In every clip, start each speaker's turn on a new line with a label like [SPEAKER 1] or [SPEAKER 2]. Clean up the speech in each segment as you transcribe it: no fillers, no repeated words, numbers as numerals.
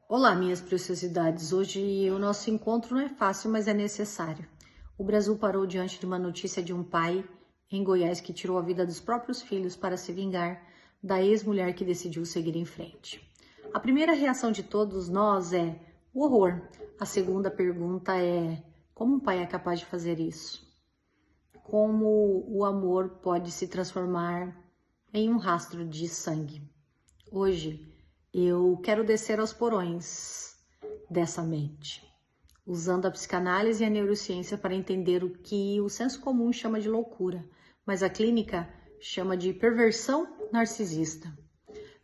[SPEAKER 1] Olá, minhas preciosidades. Hoje o nosso encontro não é fácil, mas é necessário. O Brasil parou diante de uma notícia de um pai em Goiás que tirou a vida dos próprios filhos para se vingar da ex-mulher que decidiu seguir em frente. A primeira reação de todos nós é o horror. A segunda pergunta é: como um pai é capaz de fazer isso? Como o amor pode se transformar em um rastro de sangue? Hoje eu quero descer aos porões dessa mente, usando a psicanálise e a neurociência para entender o que o senso comum chama de loucura, mas a clínica chama de perversão narcisista.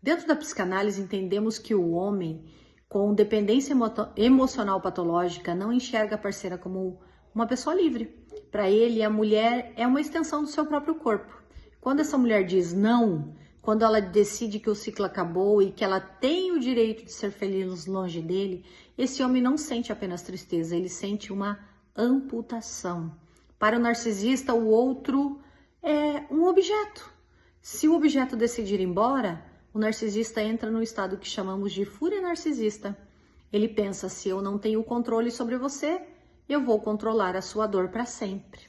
[SPEAKER 1] Dentro da psicanálise entendemos que o homem com dependência emocional patológica não enxerga a parceira como uma pessoa livre. Para ele, a mulher é uma extensão do seu próprio corpo. Quando essa mulher diz não, quando ela decide que o ciclo acabou e que ela tem o direito de ser feliz longe dele, esse homem não sente apenas tristeza, ele sente uma amputação. Para o narcisista, o outro é um objeto. Se o objeto decidir ir embora, o narcisista entra no estado que chamamos de fúria narcisista. Ele pensa: se eu não tenho controle sobre você, eu vou controlar a sua dor para sempre.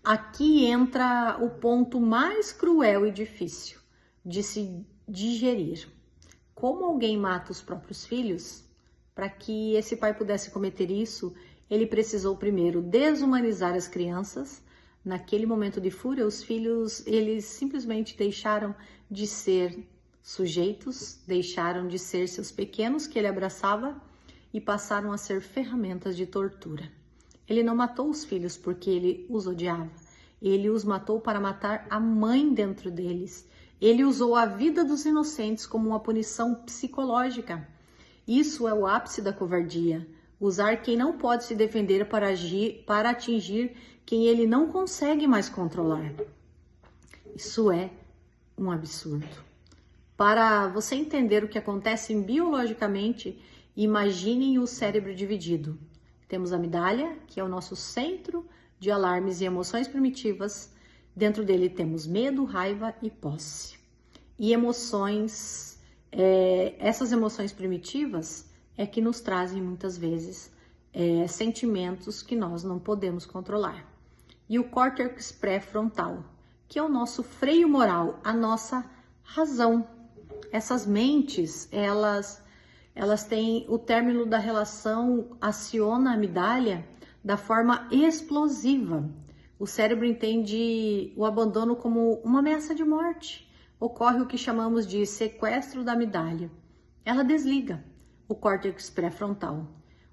[SPEAKER 1] Aqui entra o ponto mais cruel e difícil de se digerir. Como alguém mata os próprios filhos? Para que esse pai pudesse cometer isso, ele precisou primeiro desumanizar as crianças. Naquele momento de fúria, os filhos, eles simplesmente deixaram de ser sujeitos, deixaram de ser seus pequenos que ele abraçava e passaram a ser ferramentas de tortura. Ele não matou os filhos porque ele os odiava. Ele os matou para matar a mãe dentro deles. Ele usou a vida dos inocentes como uma punição psicológica. Isso é o ápice da covardia. Usar quem não pode se defender para atingir quem ele não consegue mais controlar. Isso é um absurdo. Para você entender o que acontece biologicamente, imaginem o cérebro dividido. Temos a amígdala, que é o nosso centro de alarmes e emoções primitivas. Dentro dele temos medo, raiva e posse. E emoções, essas emoções primitivas é que nos trazem muitas vezes sentimentos que nós não podemos controlar. E o córtex pré-frontal, que é o nosso freio moral, a nossa razão. Essas mentes, elas têm o término da relação, aciona a amígdala da forma explosiva. O cérebro entende o abandono como uma ameaça de morte. Ocorre o que chamamos de sequestro da amígdala. Ela desliga o córtex pré-frontal.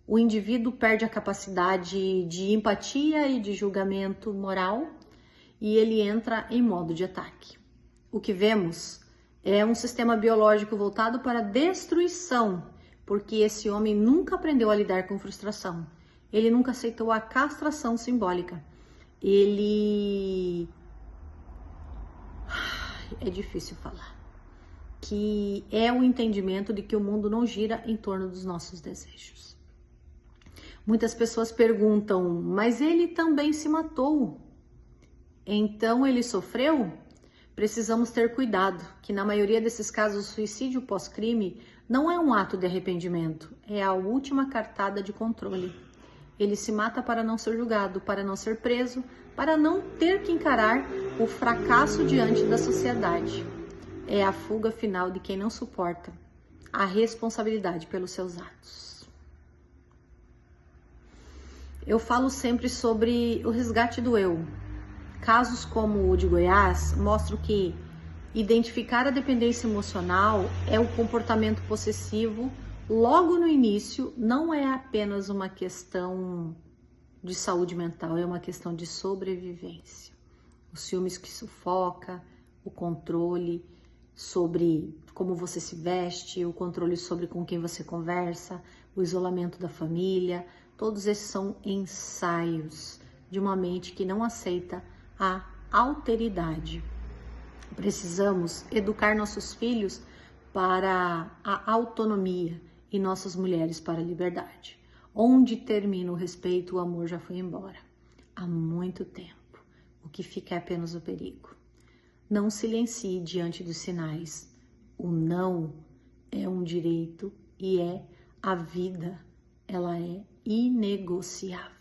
[SPEAKER 1] O indivíduo perde a capacidade de empatia e de julgamento moral e ele entra em modo de ataque. O que vemos é um sistema biológico voltado para a destruição, porque esse homem nunca aprendeu a lidar com frustração. Ele nunca aceitou a castração simbólica. É difícil falar. Que é o entendimento de que o mundo não gira em torno dos nossos desejos. Muitas pessoas perguntam: mas ele também se matou. Então ele sofreu? Precisamos ter cuidado, que na maioria desses casos o suicídio pós-crime não é um ato de arrependimento, é a última cartada de controle. Ele se mata para não ser julgado, para não ser preso, para não ter que encarar o fracasso diante da sociedade. É a fuga final de quem não suporta a responsabilidade pelos seus atos. Eu falo sempre sobre o resgate do eu. Casos como o de Goiás mostram que identificar a dependência emocional é o comportamento possessivo logo no início, não é apenas uma questão de saúde mental, é uma questão de sobrevivência. Os ciúmes que sufoca, o controle sobre como você se veste, o controle sobre com quem você conversa, o isolamento da família, todos esses são ensaios de uma mente que não aceita a alteridade. Precisamos educar nossos filhos para a autonomia e nossas mulheres para a liberdade. Onde termina o respeito, o amor já foi embora. Há muito tempo. O que fica é apenas o perigo. Não silencie diante dos sinais. O não é um direito e é a vida. Ela é inegociável.